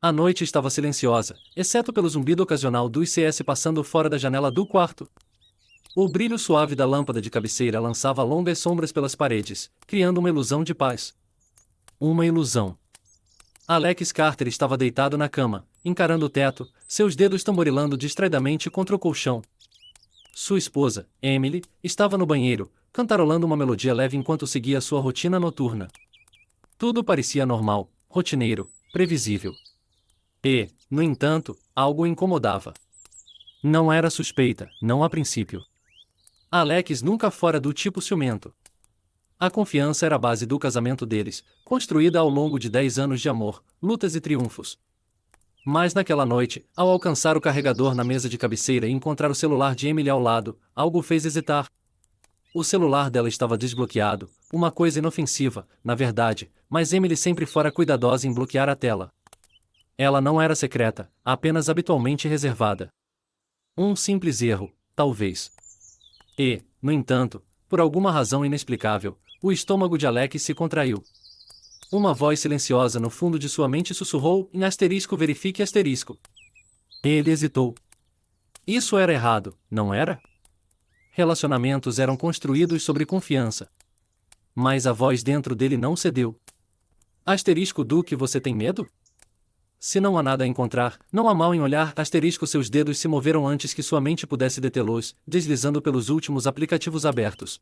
A noite estava silenciosa, exceto pelo zumbido ocasional do ICS passando fora da janela do quarto. O brilho suave da lâmpada de cabeceira lançava longas sombras pelas paredes, criando uma ilusão de paz. Uma ilusão. Alex Carter estava deitado na cama, encarando o teto, seus dedos tamborilando distraidamente contra o colchão. Sua esposa, Emily, estava no banheiro, cantarolando uma melodia leve enquanto seguia sua rotina noturna. Tudo parecia normal, rotineiro, previsível. E, no entanto, algo o incomodava. Não era suspeita, não a princípio. Alex nunca fora do tipo ciumento. A confiança era a base do casamento deles, construída ao longo de 10 anos de amor, lutas e triunfos. Mas naquela noite, ao alcançar o carregador na mesa de cabeceira e encontrar o celular de Emily ao lado, algo o fez hesitar. O celular dela estava desbloqueado, uma coisa inofensiva, na verdade, mas Emily sempre fora cuidadosa em bloquear a tela. Ela não era secreta, apenas habitualmente reservada. Um simples erro, talvez. E, no entanto, por alguma razão inexplicável, o estômago de Alex se contraiu. Uma voz silenciosa no fundo de sua mente sussurrou em asterisco verifique asterisco. Ele hesitou. Isso era errado, não era? Relacionamentos eram construídos sobre confiança. Mas a voz dentro dele não cedeu. Asterisco do que você tem medo? Se não há nada a encontrar, não há mal em olhar. Asterisco seus dedos se moveram antes que sua mente pudesse detê-los, deslizando pelos últimos aplicativos abertos.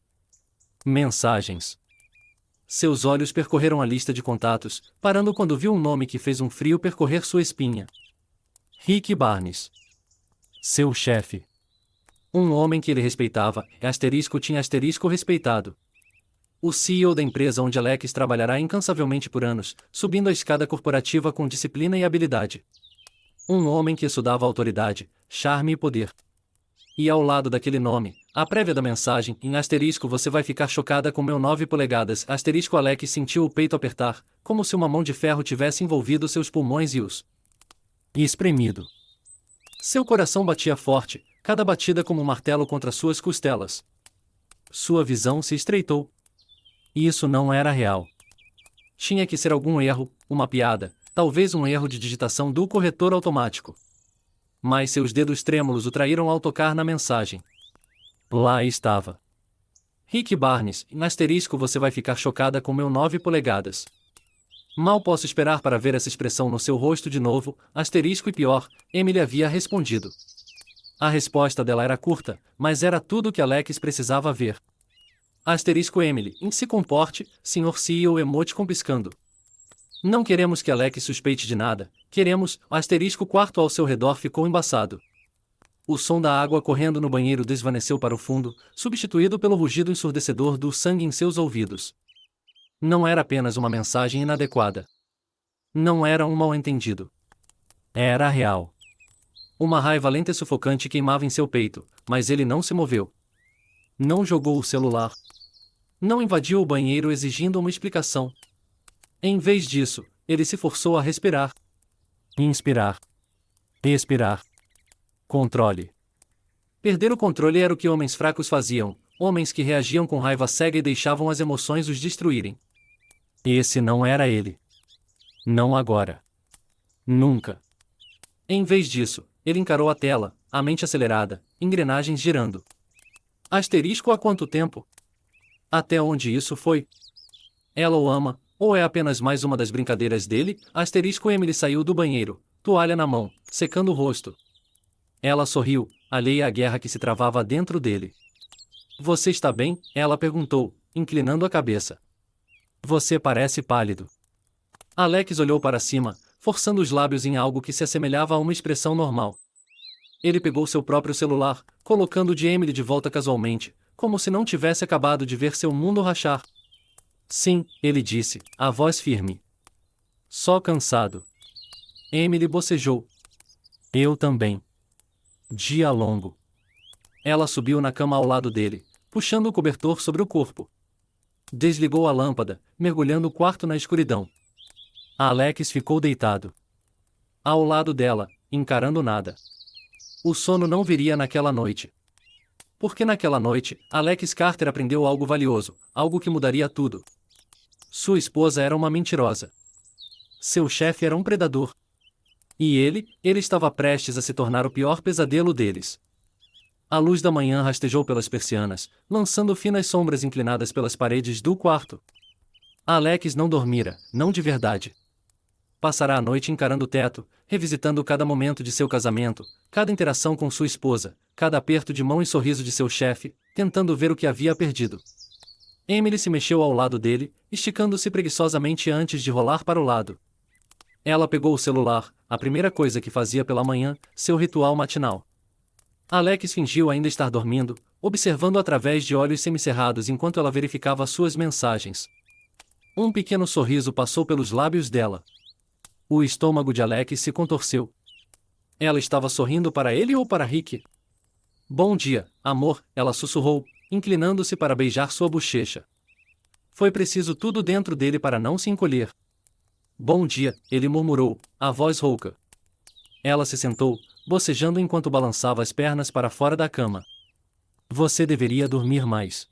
Mensagens. Seus olhos percorreram a lista de contatos, parando quando viu um nome que fez um frio percorrer sua espinha. Rick Barnes. Seu chefe. Um homem que ele respeitava, asterisco tinha asterisco respeitado. O CEO da empresa onde Alex trabalhará incansavelmente por anos, subindo a escada corporativa com disciplina e habilidade. Um homem que estudava autoridade, charme e poder. E ao lado daquele nome, a prévia da mensagem, em asterisco você vai ficar chocada com meu 9 polegadas, asterisco Alex sentiu o peito apertar, como se uma mão de ferro tivesse envolvido seus pulmões e espremido. Seu coração batia forte, cada batida como um martelo contra suas costelas. Sua visão se estreitou. E isso não era real. Tinha que ser algum erro, uma piada, talvez um erro de digitação do corretor automático. Mas seus dedos trêmulos o traíram ao tocar na mensagem. Lá estava. Rick Barnes, em asterisco você vai ficar chocada com meu 9 polegadas. Mal posso esperar para ver essa expressão no seu rosto de novo, asterisco e pior, Emily havia respondido. A resposta dela era curta, mas era tudo o que Alex precisava ver. Asterisco Emily, em se comporte, Sr. CEO emoticon piscando. Não queremos que Alex suspeite de nada, queremos, asterisco quarto ao seu redor ficou embaçado. O som da água correndo no banheiro desvaneceu para o fundo, substituído pelo rugido ensurdecedor do sangue em seus ouvidos. Não era apenas uma mensagem inadequada. Não era um mal-entendido. Era real. Uma raiva lenta e sufocante queimava em seu peito, mas ele não se moveu. Não jogou o celular. Não invadiu o banheiro exigindo uma explicação. Em vez disso, ele se forçou a respirar. Inspirar. Expirar. Controle. Perder o controle era o que homens fracos faziam, homens que reagiam com raiva cega e deixavam as emoções os destruírem. Esse não era ele. Não agora. Nunca. Em vez disso, ele encarou a tela, a mente acelerada, engrenagens girando. Asterisco há quanto tempo? Até onde isso foi? Ela o ama, ou é apenas mais uma das brincadeiras dele? Asterisco Emily saiu do banheiro, toalha na mão, secando o rosto. Ela sorriu, alheia à guerra que se travava dentro dele. Você está bem? Ela perguntou, inclinando a cabeça. Você parece pálido. Alex olhou para cima, forçando os lábios em algo que se assemelhava a uma expressão normal. Ele pegou seu próprio celular, colocando o de Emily de volta casualmente, como se não tivesse acabado de ver seu mundo rachar. Sim, ele disse, a voz firme. Só cansado. Emily bocejou. Eu também. Dia longo. Ela subiu na cama ao lado dele, puxando o cobertor sobre o corpo. Desligou a lâmpada, mergulhando o quarto na escuridão. Alex ficou deitado. Ao lado dela, encarando nada. O sono não viria naquela noite. Porque naquela noite, Alex Carter aprendeu algo valioso, algo que mudaria tudo. Sua esposa era uma mentirosa. Seu chefe era um predador. E ele estava prestes a se tornar o pior pesadelo deles. A luz da manhã rastejou pelas persianas, lançando finas sombras inclinadas pelas paredes do quarto. Alex não dormira, não de verdade. Passará a noite encarando o teto, revisitando cada momento de seu casamento, cada interação com sua esposa, cada aperto de mão e sorriso de seu chefe, tentando ver o que havia perdido. Emily se mexeu ao lado dele, esticando-se preguiçosamente antes de rolar para o lado. Ela pegou o celular, a primeira coisa que fazia pela manhã, seu ritual matinal. Alex fingiu ainda estar dormindo, observando através de olhos semicerrados enquanto ela verificava suas mensagens. Um pequeno sorriso passou pelos lábios dela. O estômago de Alex se contorceu. Ela estava sorrindo para ele ou para Rick? Bom dia, amor, ela sussurrou, inclinando-se para beijar sua bochecha. Foi preciso tudo dentro dele para não se encolher. Bom dia, ele murmurou, a voz rouca. Ela se sentou, bocejando enquanto balançava as pernas para fora da cama. Você deveria dormir mais.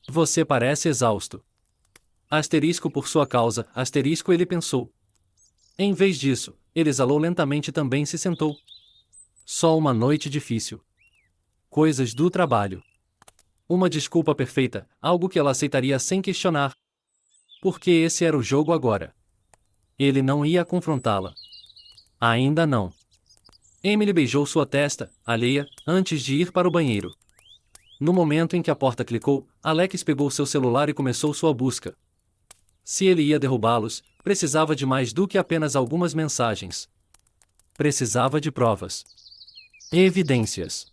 Você parece exausto. Asterisco por sua causa, asterisco ele pensou. Em vez disso, ele exalou lentamente e também se sentou. Só uma noite difícil. Coisas do trabalho. Uma desculpa perfeita, algo que ela aceitaria sem questionar. Porque esse era o jogo agora. Ele não ia confrontá-la. Ainda não. Emily beijou sua testa, alheia, antes de ir para o banheiro. No momento em que a porta clicou, Alex pegou seu celular e começou sua busca. Se ele ia derrubá-los, precisava de mais do que apenas algumas mensagens. Precisava de provas. Evidências.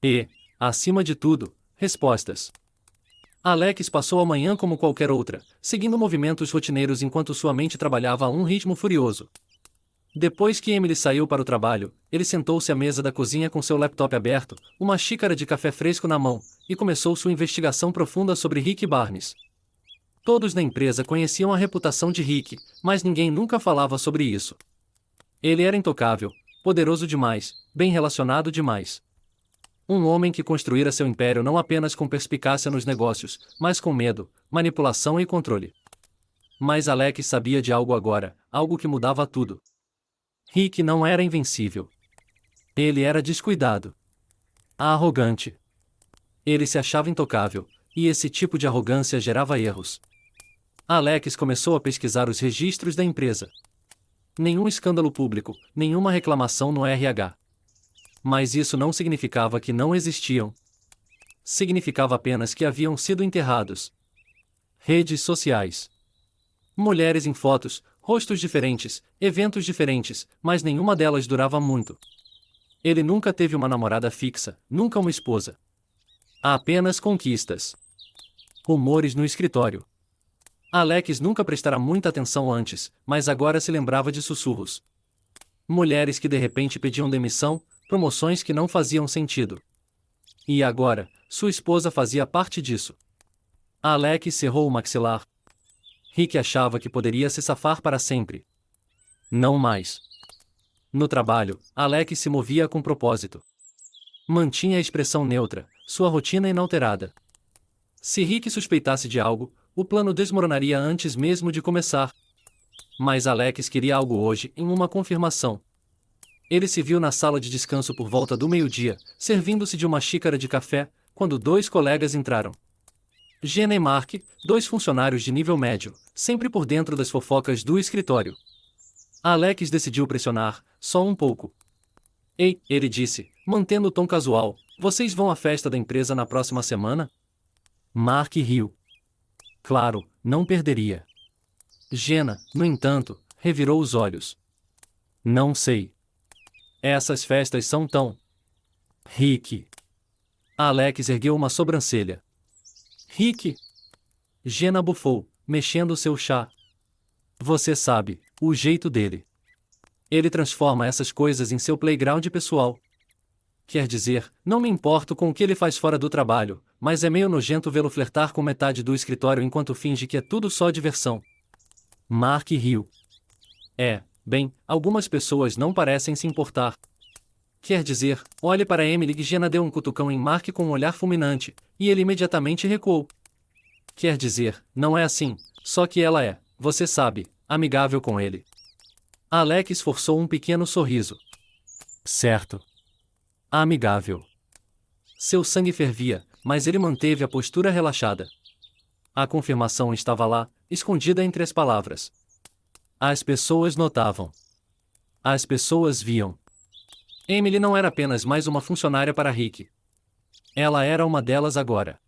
E, acima de tudo, respostas. Alex passou a manhã como qualquer outra, seguindo movimentos rotineiros enquanto sua mente trabalhava a um ritmo furioso. Depois que Emily saiu para o trabalho, ele sentou-se à mesa da cozinha com seu laptop aberto, uma xícara de café fresco na mão, e começou sua investigação profunda sobre Rick Barnes. Todos na empresa conheciam a reputação de Rick, mas ninguém nunca falava sobre isso. Ele era intocável, poderoso demais, bem relacionado demais. Um homem que construíra seu império não apenas com perspicácia nos negócios, mas com medo, manipulação e controle. Mas Alex sabia de algo agora, algo que mudava tudo. Rick não era invencível. Ele era descuidado. Arrogante. Ele se achava intocável, e esse tipo de arrogância gerava erros. Alex começou a pesquisar os registros da empresa. Nenhum escândalo público, nenhuma reclamação no RH. Mas isso não significava que não existiam. Significava apenas que haviam sido enterrados. Redes sociais. Mulheres em fotos, rostos diferentes, eventos diferentes, mas nenhuma delas durava muito. Ele nunca teve uma namorada fixa, nunca uma esposa. Apenas conquistas. Rumores no escritório. Alex nunca prestara muita atenção antes, mas agora se lembrava de sussurros. Mulheres que de repente pediam demissão, promoções que não faziam sentido. E agora, sua esposa fazia parte disso. Alex cerrou o maxilar. Rick achava que poderia se safar para sempre. Não mais. No trabalho, Alex se movia com propósito. Mantinha a expressão neutra, sua rotina inalterada. Se Rick suspeitasse de algo, o plano desmoronaria antes mesmo de começar. Mas Alex queria algo hoje, em uma confirmação. Ele se viu na sala de descanso por volta do meio-dia, servindo-se de uma xícara de café, quando dois colegas entraram. Jenna e Mark, dois funcionários de nível médio, sempre por dentro das fofocas do escritório. Alex decidiu pressionar, só um pouco. Ei, ele disse, mantendo o tom casual, vocês vão à festa da empresa na próxima semana? Mark riu. Claro, não perderia. Jenna, no entanto, revirou os olhos. Não sei. Essas festas são tão... Rick. Alex ergueu uma sobrancelha. Rick. Jenna bufou, mexendo seu chá. Você sabe, o jeito dele. Ele transforma essas coisas em seu playground pessoal. Quer dizer, não me importo com o que ele faz fora do trabalho, mas é meio nojento vê-lo flertar com metade do escritório enquanto finge que é tudo só diversão. Mark riu. Bem, algumas pessoas não parecem se importar. Quer dizer, olhe para Emily e Jenna deu um cutucão em Mark com um olhar fulminante, e ele imediatamente recuou. Quer dizer, não é assim, só que ela é, você sabe, amigável com ele. Alex forçou um pequeno sorriso. Certo. Amigável. Seu sangue fervia, mas ele manteve a postura relaxada. A confirmação estava lá, escondida entre as palavras. As pessoas notavam. As pessoas viam. Emily não era apenas mais uma funcionária para Rick. Ela era uma delas agora.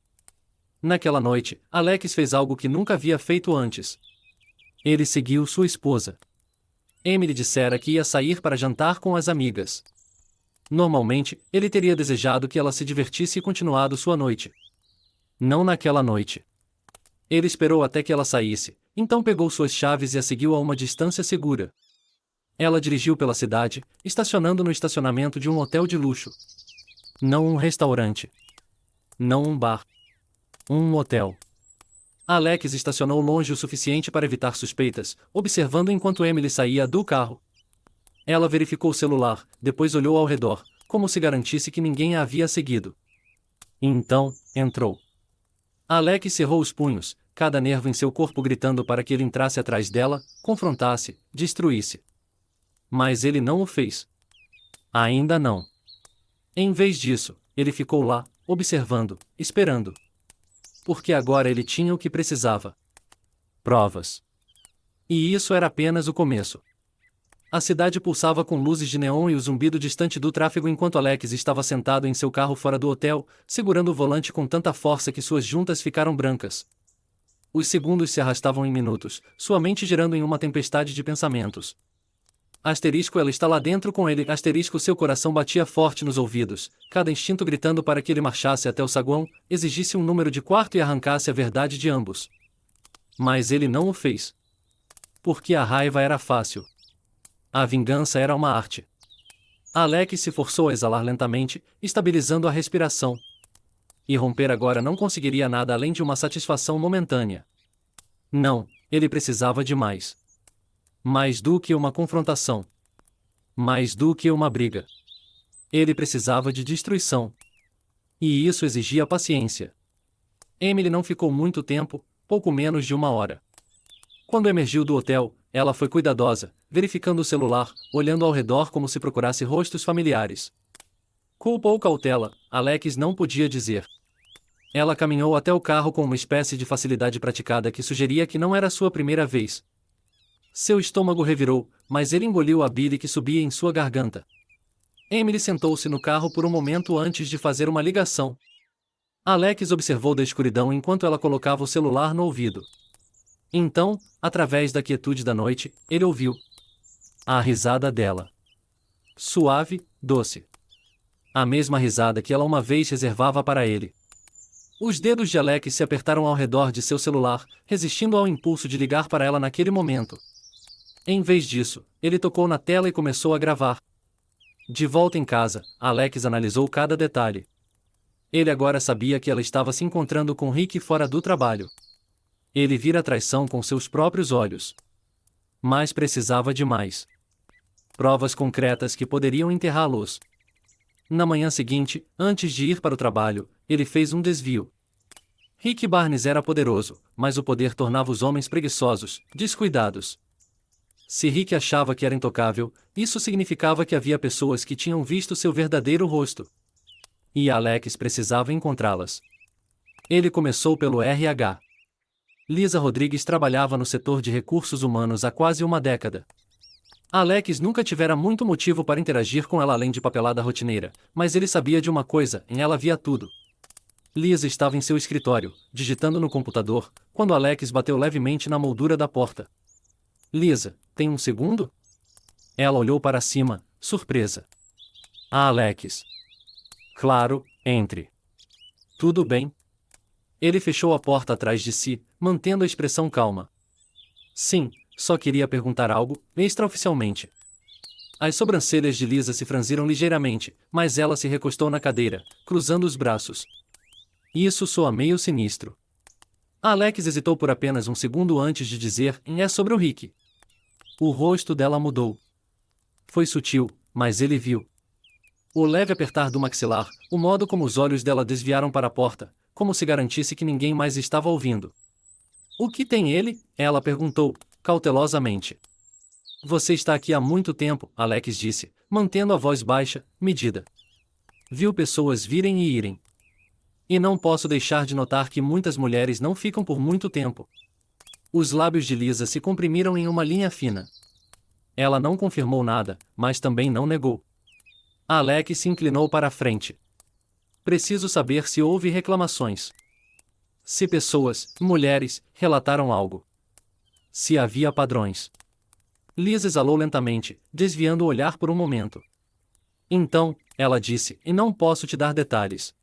Naquela noite, Alex fez algo que nunca havia feito antes. Ele seguiu sua esposa. Emily dissera que ia sair para jantar com as amigas. Normalmente, ele teria desejado que ela se divertisse e continuado sua noite. Não naquela noite. Ele esperou até que ela saísse, então pegou suas chaves e a seguiu a uma distância segura. Ela dirigiu pela cidade, estacionando no estacionamento de um hotel de luxo. Não um restaurante. Não um bar. Um hotel. Alex estacionou longe o suficiente para evitar suspeitas, observando enquanto Emily saía do carro. Ela verificou o celular, depois olhou ao redor, como se garantisse que ninguém a havia seguido. Então, entrou. Alex cerrou os punhos, cada nervo em seu corpo gritando para que ele entrasse atrás dela, confrontasse, destruísse. Mas ele não o fez. Ainda não. Em vez disso, ele ficou lá, observando, esperando. Porque agora ele tinha o que precisava. Provas. E isso era apenas o começo. A cidade pulsava com luzes de neon e o zumbido distante do tráfego enquanto Alex estava sentado em seu carro fora do hotel, segurando o volante com tanta força que suas juntas ficaram brancas. Os segundos se arrastavam em minutos, sua mente girando em uma tempestade de pensamentos. Asterisco, ela está lá dentro com ele. Asterisco, seu coração batia forte nos ouvidos, cada instinto gritando para que ele marchasse até o saguão, exigisse um número de quarto e arrancasse a verdade de ambos. Mas ele não o fez. Porque a raiva era fácil. A vingança era uma arte. Alex se forçou a exalar lentamente, estabilizando a respiração. E romper agora não conseguiria nada além de uma satisfação momentânea. Não, ele precisava de mais. Mais do que uma confrontação. Mais do que uma briga. Ele precisava de destruição. E isso exigia paciência. Emily não ficou muito tempo, pouco menos de uma hora. Quando emergiu do hotel, ela foi cuidadosa, verificando o celular, olhando ao redor como se procurasse rostos familiares. Culpa ou cautela, Alex não podia dizer. Ela caminhou até o carro com uma espécie de facilidade praticada que sugeria que não era sua primeira vez. Seu estômago revirou, mas ele engoliu a bile que subia em sua garganta. Emily sentou-se no carro por um momento antes de fazer uma ligação. Alex observou da escuridão enquanto ela colocava o celular no ouvido. Então, através da quietude da noite, ele ouviu a risada dela. Suave, doce. A mesma risada que ela uma vez reservava para ele. Os dedos de Alex se apertaram ao redor de seu celular, resistindo ao impulso de ligar para ela naquele momento. Em vez disso, ele tocou na tela e começou a gravar. De volta em casa, Alex analisou cada detalhe. Ele agora sabia que ela estava se encontrando com Rick fora do trabalho. Ele vira a traição com seus próprios olhos. Mas precisava de mais. Provas concretas que poderiam enterrá-los. Na manhã seguinte, antes de ir para o trabalho, ele fez um desvio. Rick Barnes era poderoso, mas o poder tornava os homens preguiçosos, descuidados. Se Rick achava que era intocável, isso significava que havia pessoas que tinham visto seu verdadeiro rosto. E Alex precisava encontrá-las. Ele começou pelo RH. Lisa Rodrigues trabalhava no setor de recursos humanos há quase uma década. Alex nunca tivera muito motivo para interagir com ela além de papelada rotineira, mas ele sabia de uma coisa, em ela via tudo. Lisa estava em seu escritório, digitando no computador, quando Alex bateu levemente na moldura da porta. Lisa, tem um segundo? Ela olhou para cima, surpresa. Alex. Claro, entre. Tudo bem? Ele fechou a porta atrás de si, mantendo a expressão calma. Sim, só queria perguntar algo, extraoficialmente. As sobrancelhas de Lisa se franziram ligeiramente, mas ela se recostou na cadeira, cruzando os braços. Isso soa meio sinistro. Alex hesitou por apenas um segundo antes de dizer, é sobre o Rick. O rosto dela mudou. Foi sutil, mas ele viu. O leve apertar do maxilar, o modo como os olhos dela desviaram para a porta, como se garantisse que ninguém mais estava ouvindo. O que tem ele? Ela perguntou, cautelosamente. Você está aqui há muito tempo, Alex disse, mantendo a voz baixa, medida. Viu pessoas virem e irem. E não posso deixar de notar que muitas mulheres não ficam por muito tempo. Os lábios de Lisa se comprimiram em uma linha fina. Ela não confirmou nada, mas também não negou. Alex se inclinou para a frente. Preciso saber se houve reclamações. Se pessoas, mulheres, relataram algo. Se havia padrões. Lisa exalou lentamente, desviando o olhar por um momento. Então, ela disse, e não posso te dar detalhes.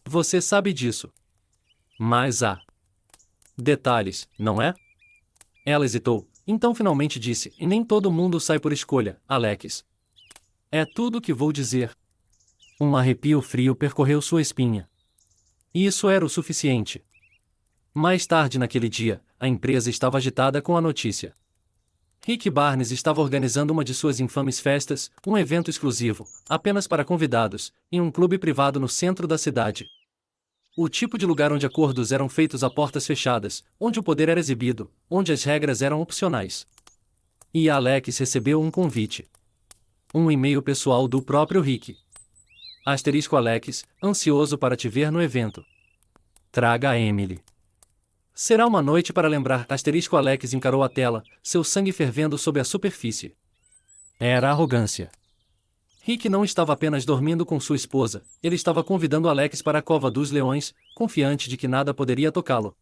Você sabe disso. Mas há detalhes, não é? Ela hesitou, então finalmente disse, e nem todo mundo sai por escolha, Alex. É tudo o que vou dizer. Um arrepio frio percorreu sua espinha. E isso era o suficiente. Mais tarde naquele dia, a empresa estava agitada com a notícia. Rick Barnes estava organizando uma de suas infames festas, um evento exclusivo, apenas para convidados, em um clube privado no centro da cidade. O tipo de lugar onde acordos eram feitos a portas fechadas, onde o poder era exibido, onde as regras eram opcionais. E Alex recebeu um convite. Um e-mail pessoal do próprio Rick. *Alex, ansioso para te ver no evento. Traga a Emily. Será uma noite para lembrar. *Alex encarou a tela, seu sangue fervendo sob a superfície. Era arrogância. Rick não estava apenas dormindo com sua esposa, ele estava convidando Alex para a Cova dos Leões, confiante de que nada poderia tocá-lo.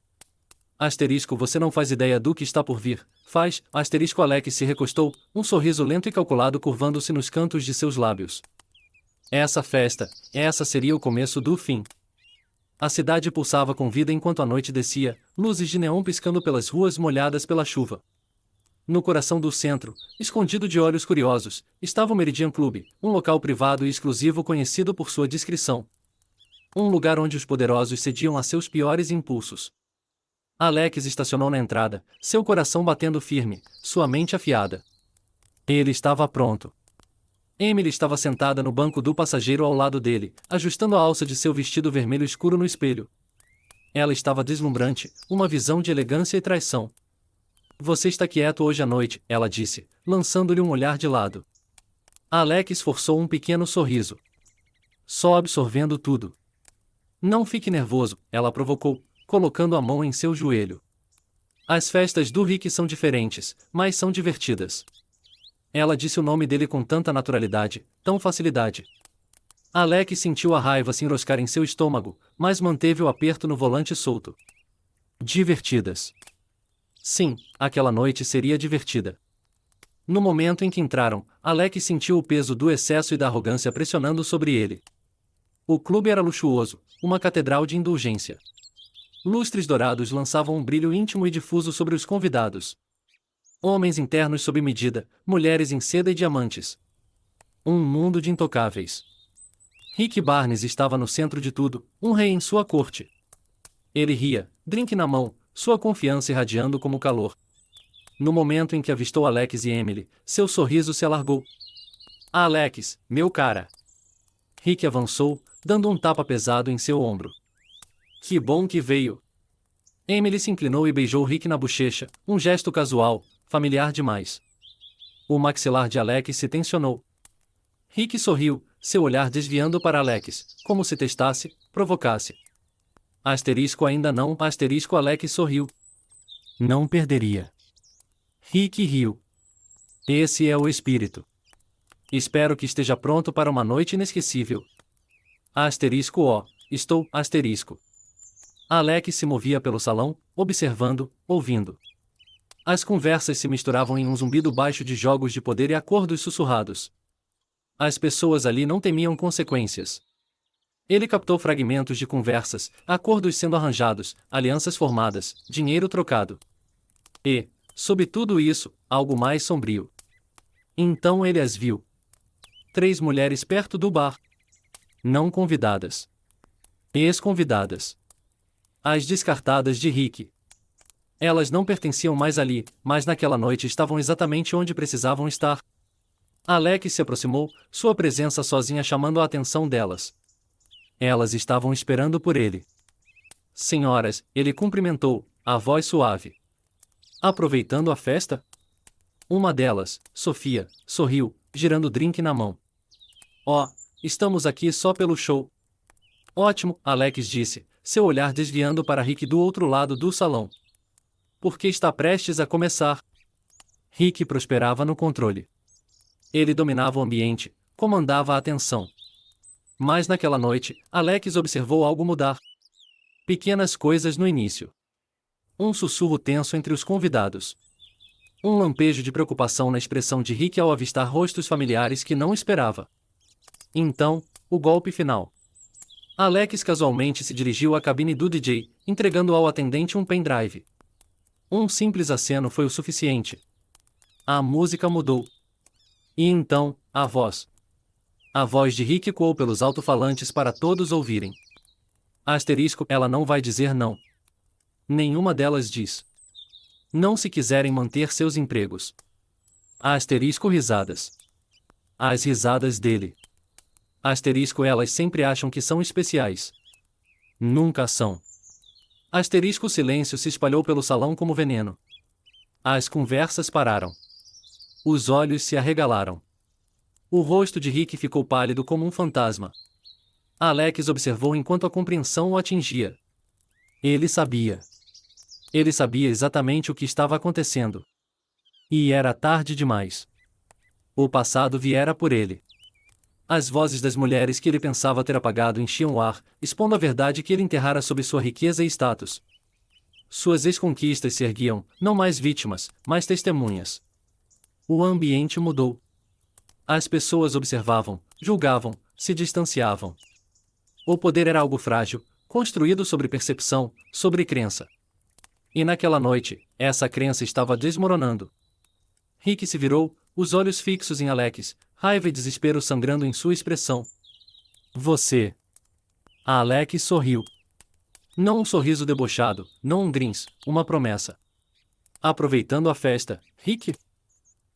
Você não faz ideia do que está por vir. Faz. Alex se recostou, um sorriso lento e calculado curvando-se nos cantos de seus lábios. Essa festa, essa seria o começo do fim. A cidade pulsava com vida enquanto a noite descia, luzes de neon piscando pelas ruas molhadas pela chuva. No coração do centro, escondido de olhos curiosos, estava o Meridian Club, um local privado e exclusivo conhecido por sua discrição. Um lugar onde os poderosos cediam a seus piores impulsos. Alex estacionou na entrada, seu coração batendo firme, sua mente afiada. Ele estava pronto. Emily estava sentada no banco do passageiro ao lado dele, ajustando a alça de seu vestido vermelho escuro no espelho. Ela estava deslumbrante, uma visão de elegância e traição. Você está quieto hoje à noite, ela disse, lançando-lhe um olhar de lado. Alex forçou um pequeno sorriso. Só absorvendo tudo. Não fique nervoso, ela provocou, colocando a mão em seu joelho. As festas do Rick são diferentes, mas são divertidas. Ela disse o nome dele com tanta naturalidade, tão facilidade. Alex sentiu a raiva se enroscar em seu estômago, mas manteve o aperto no volante solto. Divertidas. Sim, aquela noite seria divertida. No momento em que entraram, Alex sentiu o peso do excesso e da arrogância pressionando sobre ele. O clube era luxuoso, uma catedral de indulgência. Lustres dourados lançavam um brilho íntimo e difuso sobre os convidados. Homens internos sob medida, mulheres em seda e diamantes. Um mundo de intocáveis. Rick Barnes estava no centro de tudo, um rei em sua corte. Ele ria, drink na mão, sua confiança irradiando como calor. No momento em que avistou Alex e Emily, seu sorriso se alargou. Alex, meu cara. Rick avançou, dando um tapa pesado em seu ombro. Que bom que veio. Emily se inclinou e beijou Rick na bochecha, um gesto casual, familiar demais. O maxilar de Alex se tensionou. Rick sorriu, seu olhar desviando para Alex, como se testasse, provocasse. Ainda não. Alex sorriu. Não perderia. Rick riu. Esse é o espírito. Espero que esteja pronto para uma noite inesquecível. Estou. Alex se movia pelo salão, observando, ouvindo. As conversas se misturavam em um zumbido baixo de jogos de poder e acordos sussurrados. As pessoas ali não temiam consequências. Ele captou fragmentos de conversas, acordos sendo arranjados, alianças formadas, dinheiro trocado. E, sob tudo isso, algo mais sombrio. Então ele as viu. 3 mulheres perto do bar. Não convidadas. Ex-convidadas. As descartadas de Rick. Elas não pertenciam mais ali, mas naquela noite estavam exatamente onde precisavam estar. Alex se aproximou, sua presença sozinha chamando a atenção delas. Elas estavam esperando por ele. Senhoras, ele cumprimentou, a voz suave. Aproveitando a festa? Uma delas, Sofia, sorriu, girando o drink na mão. Oh, estamos aqui só pelo show. Ótimo, Alex disse, seu olhar desviando para Rick do outro lado do salão. Porque está prestes a começar. Rick prosperava no controle. Ele dominava o ambiente, comandava a atenção. Mas naquela noite, Alex observou algo mudar. Pequenas coisas no início. Um sussurro tenso entre os convidados. Um lampejo de preocupação na expressão de Rick ao avistar rostos familiares que não esperava. Então, o golpe final. Alex casualmente se dirigiu à cabine do DJ, entregando ao atendente um pendrive. Um simples aceno foi o suficiente. A música mudou. E então, a voz. A voz de Rick ecoou pelos alto-falantes para todos ouvirem. Asterisco, ela não vai dizer não. Nenhuma delas diz. Não se quiserem manter seus empregos. Asterisco risadas. As risadas dele. Asterisco elas sempre acham que são especiais. Nunca são. Asterisco silêncio se espalhou pelo salão como veneno. As conversas pararam. Os olhos se arregalaram. O rosto de Rick ficou pálido como um fantasma. Alex observou enquanto a compreensão o atingia. Ele sabia. Ele sabia exatamente o que estava acontecendo. E era tarde demais. O passado viera por ele. As vozes das mulheres que ele pensava ter apagado enchiam o ar, expondo a verdade que ele enterrara sob sua riqueza e status. Suas ex-conquistas se erguiam, não mais vítimas, mas testemunhas. O ambiente mudou. As pessoas observavam, julgavam, se distanciavam. O poder era algo frágil, construído sobre percepção, sobre crença. E naquela noite, essa crença estava desmoronando. Rick se virou, os olhos fixos em Alex, raiva e desespero sangrando em sua expressão. Você. A Alex sorriu. Não um sorriso debochado, não um grins, uma promessa. Aproveitando a festa, Rick?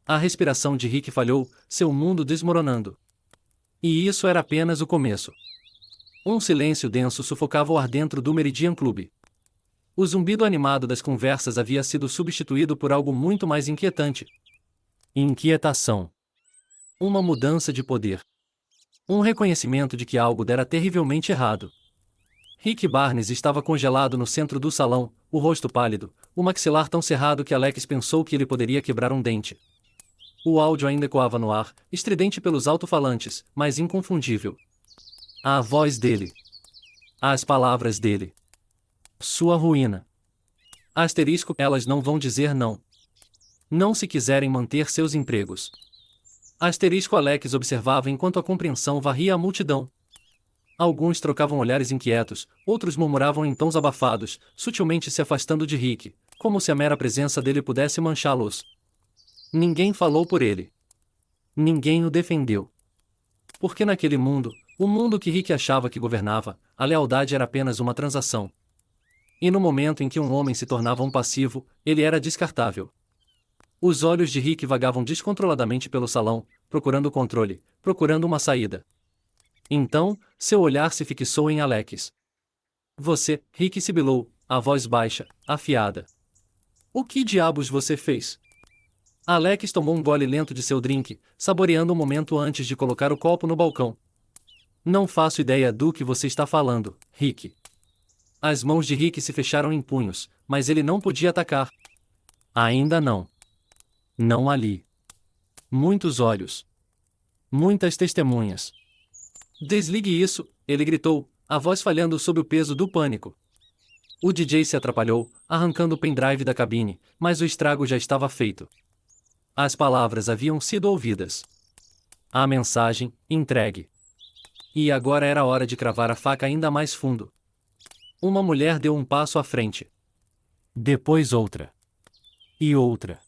A respiração de Rick falhou, seu mundo desmoronando. E isso era apenas o começo. Um silêncio denso sufocava o ar dentro do Meridian Club. O zumbido animado das conversas havia sido substituído por algo muito mais inquietante. Inquietação. Uma mudança de poder. Um reconhecimento de que algo dera terrivelmente errado. Rick Barnes estava congelado no centro do salão, o rosto pálido, o maxilar tão cerrado que Alex pensou que ele poderia quebrar um dente. O áudio ainda ecoava no ar, estridente pelos alto-falantes, mas inconfundível. A voz dele. As palavras dele. Sua ruína. Asterisco, elas não vão dizer não. Não se quiserem manter seus empregos. Asterisco Alex observava enquanto a compreensão varria a multidão. Alguns trocavam olhares inquietos, outros murmuravam em tons abafados, sutilmente se afastando de Rick, como se a mera presença dele pudesse manchá-los. Ninguém falou por ele. Ninguém o defendeu. Porque naquele mundo, o mundo que Rick achava que governava, a lealdade era apenas uma transação. E no momento em que um homem se tornava um passivo, ele era descartável. Os olhos de Rick vagavam descontroladamente pelo salão, procurando controle, procurando uma saída. Então, seu olhar se fixou em Alex. Você, Rick sibilou, a voz baixa, afiada. O que diabos você fez? Alex tomou um gole lento de seu drink, saboreando um momento antes de colocar o copo no balcão. Não faço ideia do que você está falando, Rick. As mãos de Rick se fecharam em punhos, mas ele não podia atacar. Ainda não. Não ali. Muitos olhos. Muitas testemunhas. Desligue isso, ele gritou, a voz falhando sob o peso do pânico. O DJ se atrapalhou, arrancando o pendrive da cabine, mas o estrago já estava feito. As palavras haviam sido ouvidas. A mensagem, entregue. E agora era hora de cravar a faca ainda mais fundo. Uma mulher deu um passo à frente. Depois outra. E outra.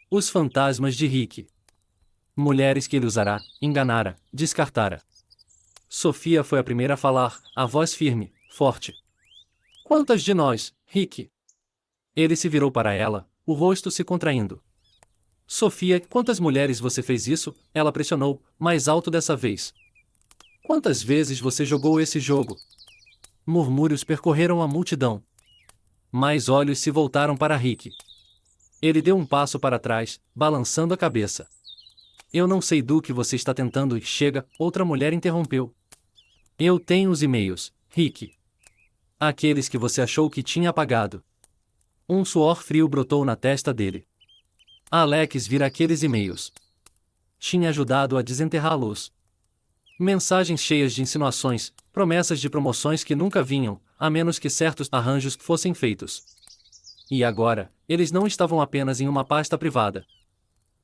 Os fantasmas de Rick. Mulheres que ele usará, enganara, descartara. Sofia foi a primeira a falar, a voz firme, forte. Quantas de nós, Rick? Ele se virou para ela, o rosto se contraindo. Sofia, quantas mulheres você fez isso? Ela pressionou, mais alto dessa vez. Quantas vezes você jogou esse jogo? Murmúrios percorreram a multidão. Mais olhos se voltaram para Rick. Ele deu um passo para trás, balançando a cabeça. Eu não sei do que você está tentando e chega, outra mulher interrompeu. Eu tenho os e-mails, Rick. Aqueles que você achou que tinha apagado. Um suor frio brotou na testa dele. Alex vira aqueles e-mails. Tinha ajudado a desenterrá-los. Mensagens cheias de insinuações, promessas de promoções que nunca vinham, a menos que certos arranjos fossem feitos. E agora, eles não estavam apenas em uma pasta privada.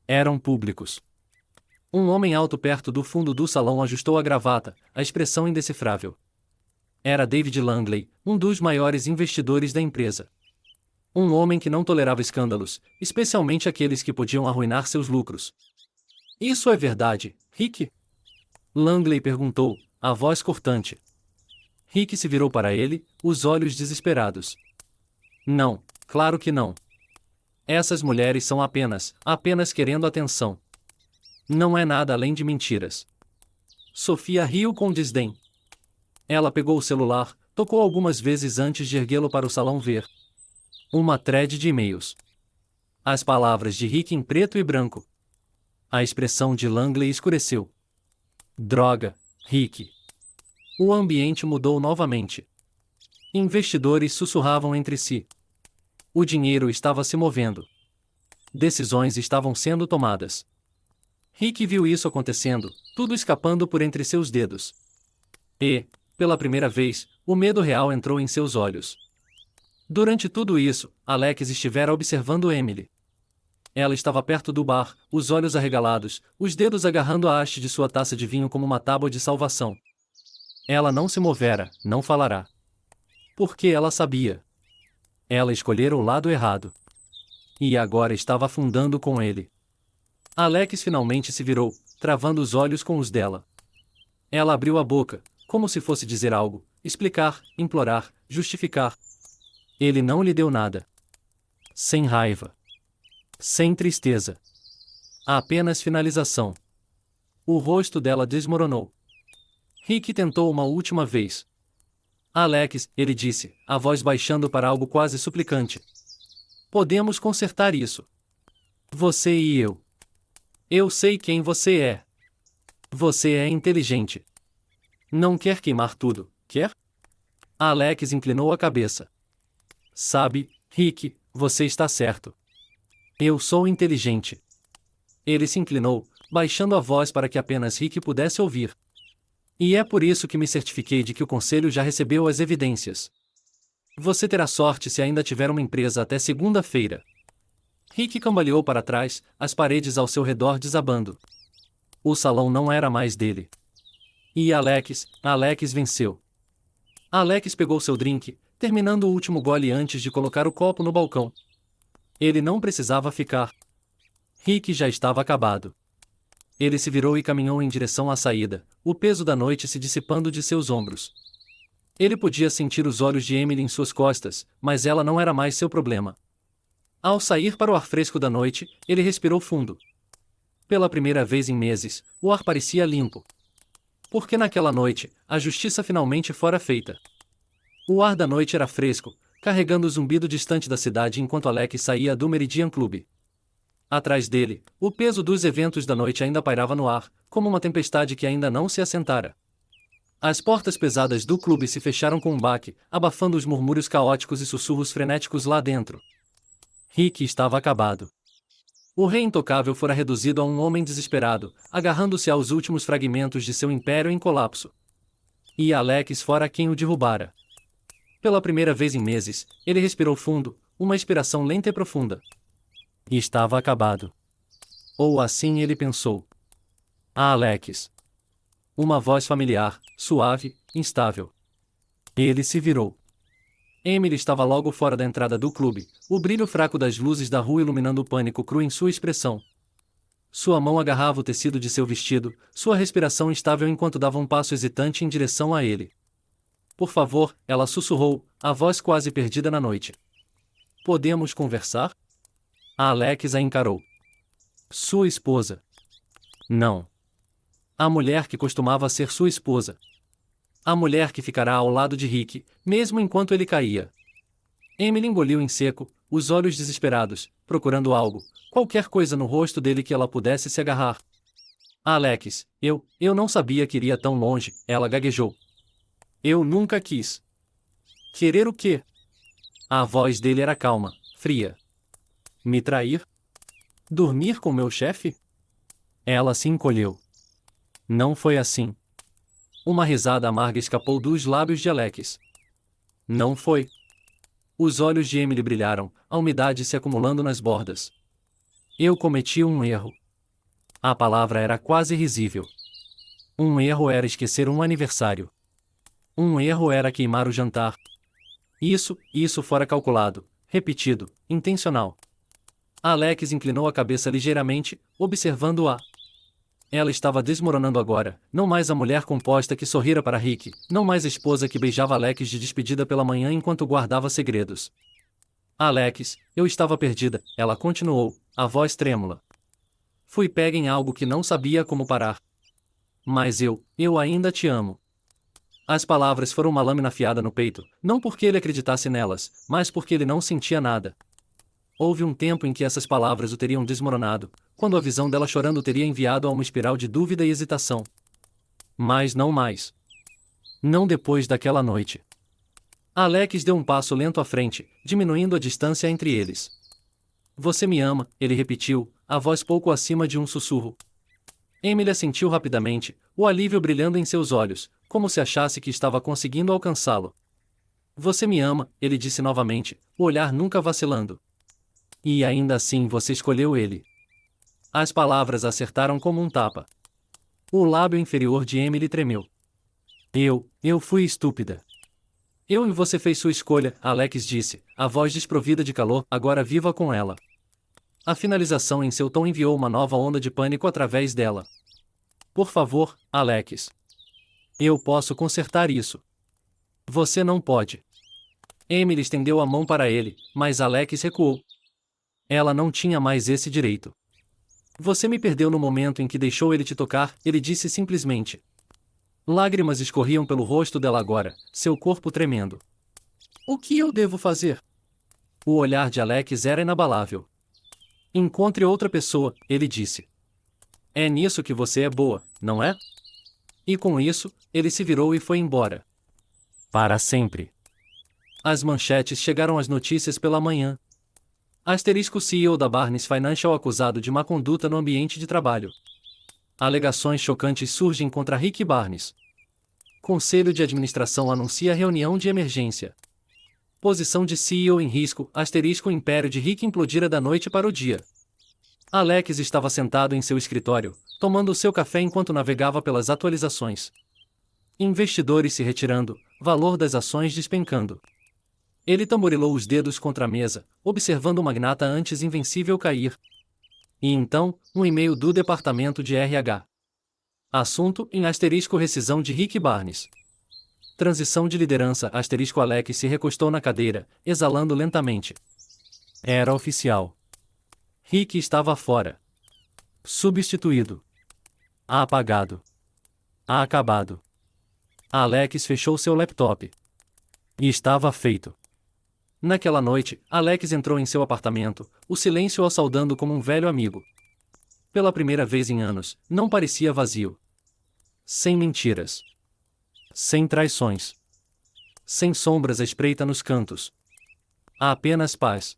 Eram públicos. Um homem alto perto do fundo do salão ajustou a gravata, a expressão indecifrável. Era David Langley, um dos maiores investidores da empresa. Um homem que não tolerava escândalos, especialmente aqueles que podiam arruinar seus lucros. Isso é verdade, Rick? Langley perguntou, a voz cortante. Rick se virou para ele, os olhos desesperados. Não, claro que não. Essas mulheres são apenas querendo atenção. Não é nada além de mentiras. Sofia riu com desdém. Ela pegou o celular, tocou algumas vezes antes de erguê-lo para o salão ver. Uma thread de e-mails. As palavras de Rick em preto e branco. A expressão de Langley escureceu. Droga, Rick. O ambiente mudou novamente. Investidores sussurravam entre si. O dinheiro estava se movendo. Decisões estavam sendo tomadas. Rick viu isso acontecendo, tudo escapando por entre seus dedos. E, pela primeira vez, o medo real entrou em seus olhos. Durante tudo isso, Alex estivera observando Emily. Ela estava perto do bar, os olhos arregalados, os dedos agarrando a haste de sua taça de vinho como uma tábua de salvação. Ela não se movera, não falará. Porque ela sabia. Ela escolhera o lado errado. E agora estava afundando com ele. Alex finalmente se virou, travando os olhos com os dela. Ela abriu a boca, como se fosse dizer algo, explicar, implorar, justificar. Ele não lhe deu nada. Sem raiva. Sem tristeza. Apenas finalização. O rosto dela desmoronou. Rick tentou uma última vez. Alex, ele disse, a voz baixando para algo quase suplicante. Podemos consertar isso. Você e eu. Eu sei quem você é. Você é inteligente. Não quer queimar tudo, quer? Alex inclinou a cabeça. Sabe, Rick, você está certo. Eu sou inteligente. Ele se inclinou, baixando a voz para que apenas Rick pudesse ouvir. E é por isso que me certifiquei de que o conselho já recebeu as evidências. Você terá sorte se ainda tiver uma empresa até segunda-feira. Rick cambaleou para trás, as paredes ao seu redor desabando. O salão não era mais dele. E Alex venceu. Alex pegou seu drink, terminando o último gole antes de colocar o copo no balcão. Ele não precisava ficar. Rick já estava acabado. Ele se virou e caminhou em direção à saída, o peso da noite se dissipando de seus ombros. Ele podia sentir os olhos de Emily em suas costas, mas ela não era mais seu problema. Ao sair para o ar fresco da noite, ele respirou fundo. Pela primeira vez em meses, o ar parecia limpo. Porque naquela noite, a justiça finalmente fora feita. O ar da noite era fresco, carregando o zumbido distante da cidade enquanto Alex saía do Meridian Club. Atrás dele, o peso dos eventos da noite ainda pairava no ar, como uma tempestade que ainda não se assentara. As portas pesadas do clube se fecharam com um baque, abafando os murmúrios caóticos e sussurros frenéticos lá dentro. Rick estava acabado. O rei intocável fora reduzido a um homem desesperado, agarrando-se aos últimos fragmentos de seu império em colapso. E Alex fora quem o derrubara. Pela primeira vez em meses, ele respirou fundo, uma expiração lenta e profunda. E estava acabado. Ou assim ele pensou. Alex. Uma voz familiar, suave, instável. Ele se virou. Emily estava logo fora da entrada do clube, o brilho fraco das luzes da rua iluminando o pânico cru em sua expressão. Sua mão agarrava o tecido de seu vestido, sua respiração instável enquanto dava um passo hesitante em direção a ele. Por favor, ela sussurrou, a voz quase perdida na noite. Podemos conversar? Alex a encarou. Sua esposa. Não. A mulher que costumava ser sua esposa. A mulher que ficará ao lado de Rick, mesmo enquanto ele caía. Emily engoliu em seco, os olhos desesperados, procurando algo, qualquer coisa no rosto dele que ela pudesse se agarrar. Alex, eu não sabia que iria tão longe, ela gaguejou. Eu nunca quis. Querer o quê? A voz dele era calma, fria. Me trair? Dormir com meu chefe? Ela se encolheu. Não foi assim. Uma risada amarga escapou dos lábios de Alex. Não foi. Os olhos de Emily brilharam, a umidade se acumulando nas bordas. Eu cometi um erro. A palavra era quase risível. Um erro era esquecer um aniversário. Um erro era queimar o jantar. Isso fora calculado, repetido, intencional. Alex inclinou a cabeça ligeiramente, observando-a. Ela estava desmoronando agora, não mais a mulher composta que sorrira para Rick, não mais a esposa que beijava Alex de despedida pela manhã enquanto guardava segredos. Alex, eu estava perdida, ela continuou, a voz trêmula. Fui pega em algo que não sabia como parar. Mas eu ainda te amo. As palavras foram uma lâmina afiada no peito, não porque ele acreditasse nelas, mas porque ele não sentia nada. Houve um tempo em que essas palavras o teriam desmoronado, quando a visão dela chorando o teria enviado a uma espiral de dúvida e hesitação. Mas não mais. Não depois daquela noite. Alex deu um passo lento à frente, diminuindo a distância entre eles. Você me ama, ele repetiu, a voz pouco acima de um sussurro. Emily assentiu rapidamente, o alívio brilhando em seus olhos, como se achasse que estava conseguindo alcançá-lo. Você me ama, ele disse novamente, o olhar nunca vacilando. E ainda assim você escolheu ele. As palavras acertaram como um tapa. O lábio inferior de Emily tremeu. Eu fui estúpida. E você fez sua escolha, Alex disse, a voz desprovida de calor, agora viva com ela. A finalização em seu tom enviou uma nova onda de pânico através dela. Por favor, Alex. Eu posso consertar isso. Você não pode. Emily estendeu a mão para ele, mas Alex recuou. Ela não tinha mais esse direito. Você me perdeu no momento em que deixou ele te tocar, ele disse simplesmente. Lágrimas escorriam pelo rosto dela agora, seu corpo tremendo. O que eu devo fazer? O olhar de Alex era inabalável. Encontre outra pessoa, ele disse. É nisso que você é boa, não é? E com isso, ele se virou e foi embora. Para sempre. As manchetes chegaram às notícias pela manhã. CEO da Barnes Financial acusado de má conduta no ambiente de trabalho. Alegações chocantes surgem contra Rick Barnes. Conselho de administração anuncia reunião de emergência. Posição de CEO em risco, o império de Rick implodira da noite para o dia. Alex estava sentado em seu escritório, tomando seu café enquanto navegava pelas atualizações. Investidores se retirando, valor das ações despencando. Ele tamborilou os dedos contra a mesa, observando o magnata antes invencível cair. E então, um e-mail do departamento de RH. Assunto em rescisão de Rick Barnes. Transição de liderança Alex se recostou na cadeira, exalando lentamente. Era oficial. Rick estava fora. Substituído. Apagado. Acabado. Alex fechou seu laptop. E estava feito. Naquela noite, Alex entrou em seu apartamento, o silêncio o saudando como um velho amigo. Pela primeira vez em anos, não parecia vazio. Sem mentiras. Sem traições. Sem sombras à espreita nos cantos. Há apenas paz.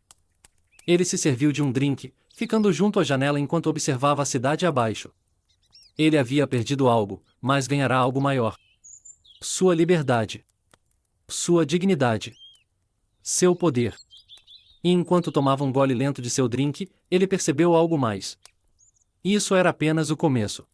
Ele se serviu de um drink, ficando junto à janela enquanto observava a cidade abaixo. Ele havia perdido algo, mas ganhará algo maior. Sua liberdade. Sua dignidade. Seu poder. E enquanto tomava um gole lento de seu drink, ele percebeu algo mais. Isso era apenas o começo.